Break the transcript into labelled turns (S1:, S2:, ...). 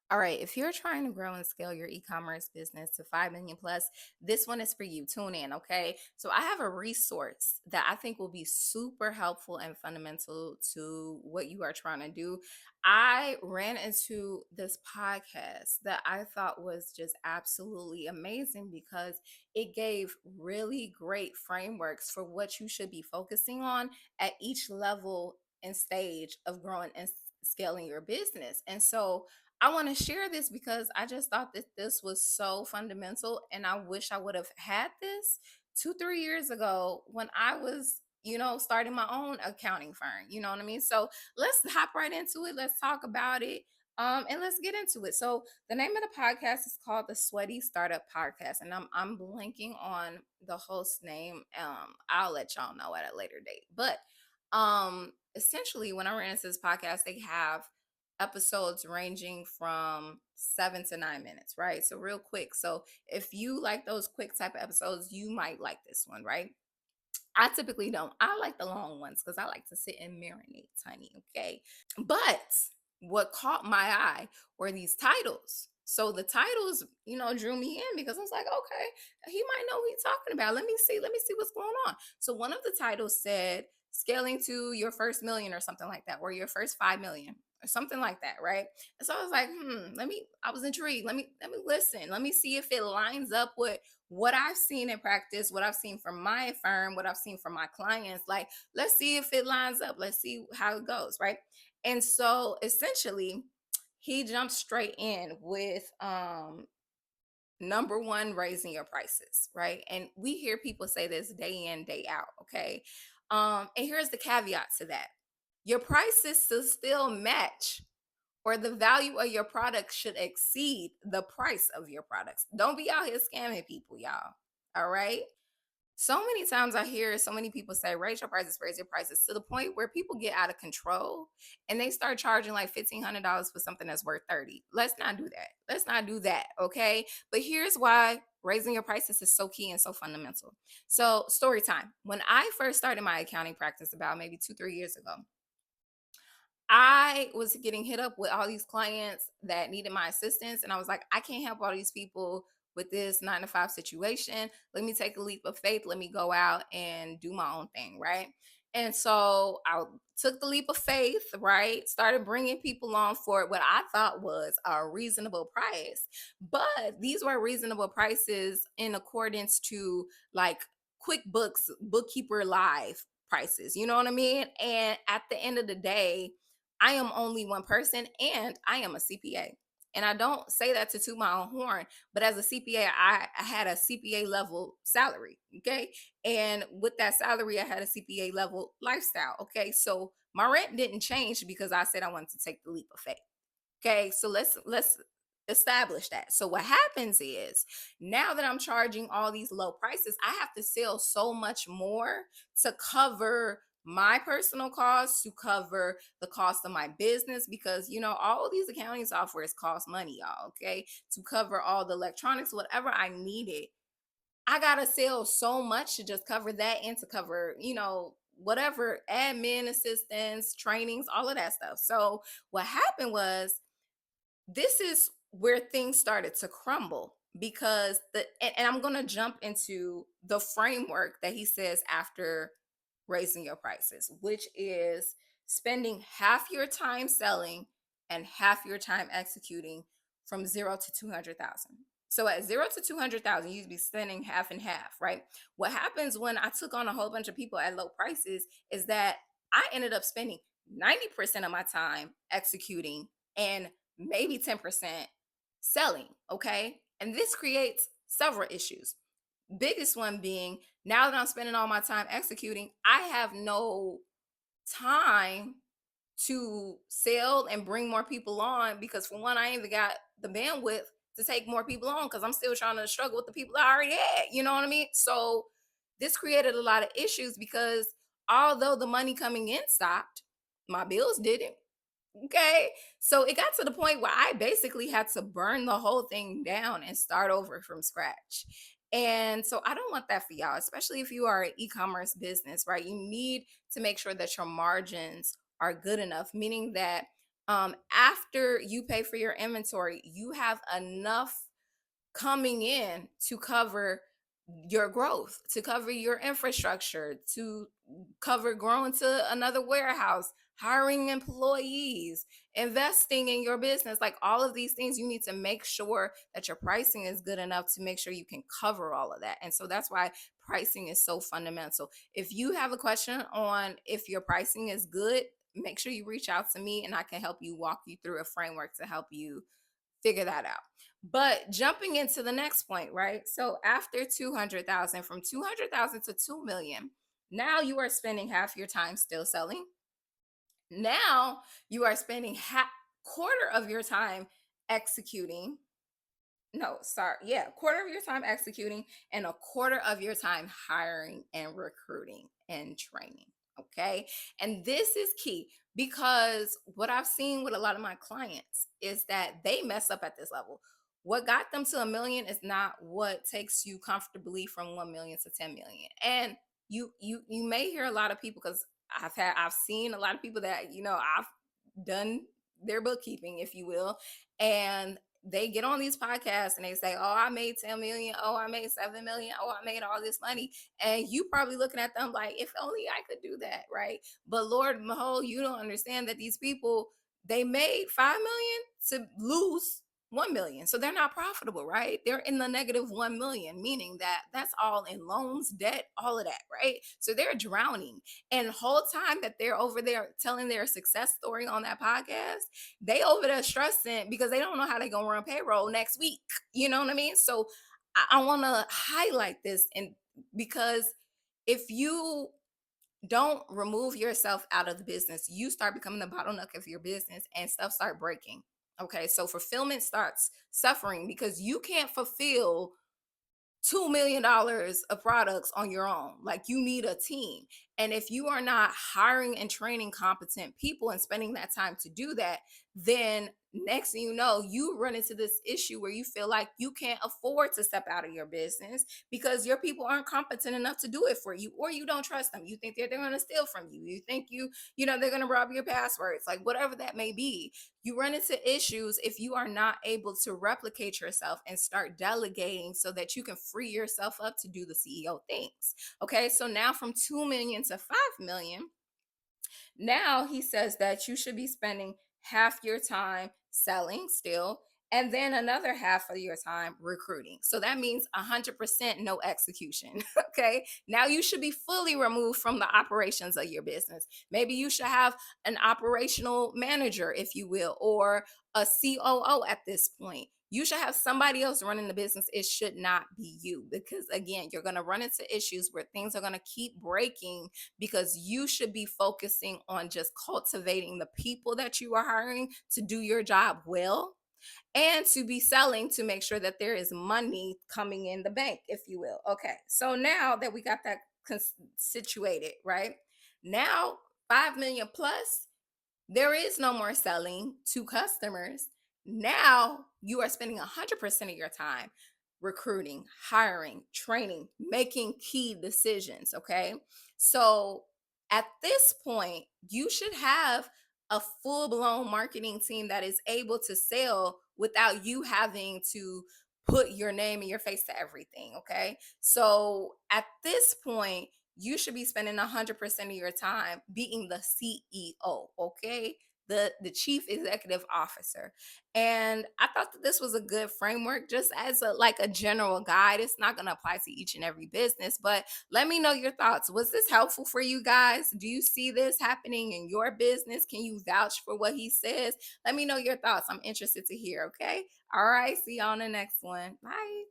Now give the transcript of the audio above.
S1: All right, if you're trying to grow and scale your e-commerce business to 5 million plus, this one is for you. Tune in, okay? So I have a resource that I think will be super helpful and fundamental to what you are trying to do. I ran into this podcast that I thought was just absolutely amazing because it gave really great frameworks for what you should be focusing on at each level and stage of growing and scaling your business. And so I want to share this because I just thought that this was so fundamental. And I wish I would have had this 2, 3 years ago when I was, starting my own accounting firm. You know what I mean? So let's hop right into it. Let's talk about it. And let's get into it. So the name of the podcast is called the Sweaty Startup Podcast, and I'm blanking on the host name. I'll let y'all know at a later date. But essentially, when I ran into this podcast, they have episodes ranging from 7 to 9 minutes, right? So real quick. So if you like those quick type of episodes, you might like this one, right? I typically don't. I like the long ones because I like to sit and marinate, honey. Okay. But what caught my eye were these titles. So the titles, drew me in because I was like, okay, he might know what he's talking about. Let me see what's going on. So one of the titles said scaling to your first million or something like that, or your first 5 million or something like that, right? And so I was like, I was intrigued. Let me listen. Let me see if it lines up with what I've seen in practice, what I've seen from my firm, what I've seen from my clients. Like, let's see if it lines up. Let's see how it goes, right? And so essentially, he jumped straight in with number one, raising your prices, right? And we hear people say this day in, day out, okay? And here's the caveat to that. Your prices should still match or the value of your product should exceed the price of your products. Don't be out here scamming people, y'all. All right. So many times I hear so many people say, raise your prices to the point where people get out of control and they start charging like $1,500 for something that's worth 30. Let's not do that. Let's not do that. Okay. But here's why raising your prices is so key and so fundamental. So, story time. When I first started my accounting practice about maybe 2, 3 years ago, I was getting hit up with all these clients that needed my assistance. And I was like, I can't help all these people with this 9 to 5 situation. Let me take a leap of faith. Let me go out and do my own thing. Right. And so I took the leap of faith, right? Started bringing people on for what I thought was a reasonable price. But these were reasonable prices in accordance to like QuickBooks, Bookkeeper Live prices. You know what I mean? And at the end of the day, I am only one person and I am a CPA. And I don't say that to toot my own horn, but as a CPA, I had a CPA level salary. Okay. And with that salary, I had a CPA level lifestyle. Okay. So my rent didn't change because I said I wanted to take the leap of faith. Okay. So let's establish that. So what happens is now that I'm charging all these low prices, I have to sell so much more to cover my personal costs, to cover the cost of my business, because all of these accounting softwares cost money, y'all. Okay. To cover all the electronics, whatever I needed, I gotta sell so much to just cover that and to cover, whatever admin assistance, trainings, all of that stuff. So what happened was this is where things started to crumble because and I'm going to jump into the framework that he says after raising your prices, which is spending half your time selling and half your time executing from 0 to 200,000. So at 0 to 200,000, you'd be spending half and half, right? What happens when I took on a whole bunch of people at low prices is that I ended up spending 90% of my time executing and maybe 10% selling. Okay. And this creates several issues. Biggest one being now that I'm spending all my time executing, I have no time to sell and bring more people on because, for one, I ain't even got the bandwidth to take more people on because I'm still trying to struggle with the people I already had. You know what I mean? So this created a lot of issues because although the money coming in stopped, my bills didn't. Okay. So it got to the point where I basically had to burn the whole thing down and start over from scratch. And so I don't want that for y'all, especially if you are an e-commerce business, right? You need to make sure that your margins are good enough, meaning that After you pay for your inventory, you have enough coming in to cover your growth, to cover your infrastructure, to cover growing to another warehouse, hiring employees, investing in your business. Like all of these things, you need to make sure that your pricing is good enough to make sure you can cover all of that. And so that's why pricing is so fundamental. If you have a question on if your pricing is good, make sure you reach out to me and I can help you, walk you through a framework to help you figure that out. But jumping into the next point, right? So after 200,000, from 200,000 to 2 million, now you are spending half your time still selling. Now you are spending half quarter of your time executing. No, sorry. Yeah, quarter of your time executing and a quarter of your time hiring and recruiting and training. Okay. And this is key because what I've seen with a lot of my clients is that they mess up at this level. What got them to a million is not what takes you comfortably from 1 million to 10 million. And you may hear a lot of people, because I've seen a lot of people that, I've done their bookkeeping, if you will, and they get on these podcasts and they say, "Oh, I made 10 million. Oh, I made 7 million. Oh, I made all this money." And you probably looking at them like, if only I could do that, right? But Lord Mahol, you don't understand that these people, they made 5 million to lose 1 million. So they're not profitable, right? They're in the negative 1 million, meaning that that's all in loans, debt, all of that, right? So they're drowning. And the whole time that they're over there telling their success story on that podcast, they over there stressing because they don't know how they're gonna run payroll next week. You know what I mean? So I want to highlight this, and because if you don't remove yourself out of the business, you start becoming the bottleneck of your business and stuff start breaking. Okay, so fulfillment starts suffering because you can't fulfill $2 million of products on your own. Like you need a team. And if you are not hiring and training competent people and spending that time to do that, then next thing you know, you run into this issue where you feel like you can't afford to step out of your business because your people aren't competent enough to do it for you, or you don't trust them. You think they're going to steal from you. You think they're going to rob your passwords, like whatever that may be. You run into issues if you are not able to replicate yourself and start delegating so that you can free yourself up to do the CEO things. Okay, so now from 2 million to 5 million, now he says that you should be spending half your time selling still, and then another half of your time recruiting. So that means 100% no execution. Okay. Now you should be fully removed from the operations of your business. Maybe you should have an operational manager, if you will, or a COO at this point. You should have somebody else running the business. It should not be you, because again, you're going to run into issues where things are going to keep breaking because you should be focusing on just cultivating the people that you are hiring to do your job well and to be selling to make sure that there is money coming in the bank, if you will. Okay. So now that we got that situated, right? Now, 5 million plus, there is no more selling to customers. Now you are spending 100% of your time recruiting, hiring, training, making key decisions. Okay. So at this point, you should have a full blown marketing team that is able to sell without you having to put your name and your face to everything. Okay. So at this point, you should be spending 100% of your time being the CEO, okay? The chief executive officer. And I thought that this was a good framework just as a general guide. It's not going to apply to each and every business, but let me know your thoughts. Was this helpful for you guys? Do you see this happening in your business? Can you vouch for what he says? Let me know your thoughts. I'm interested to hear, okay? All right, see you on the next one. Bye.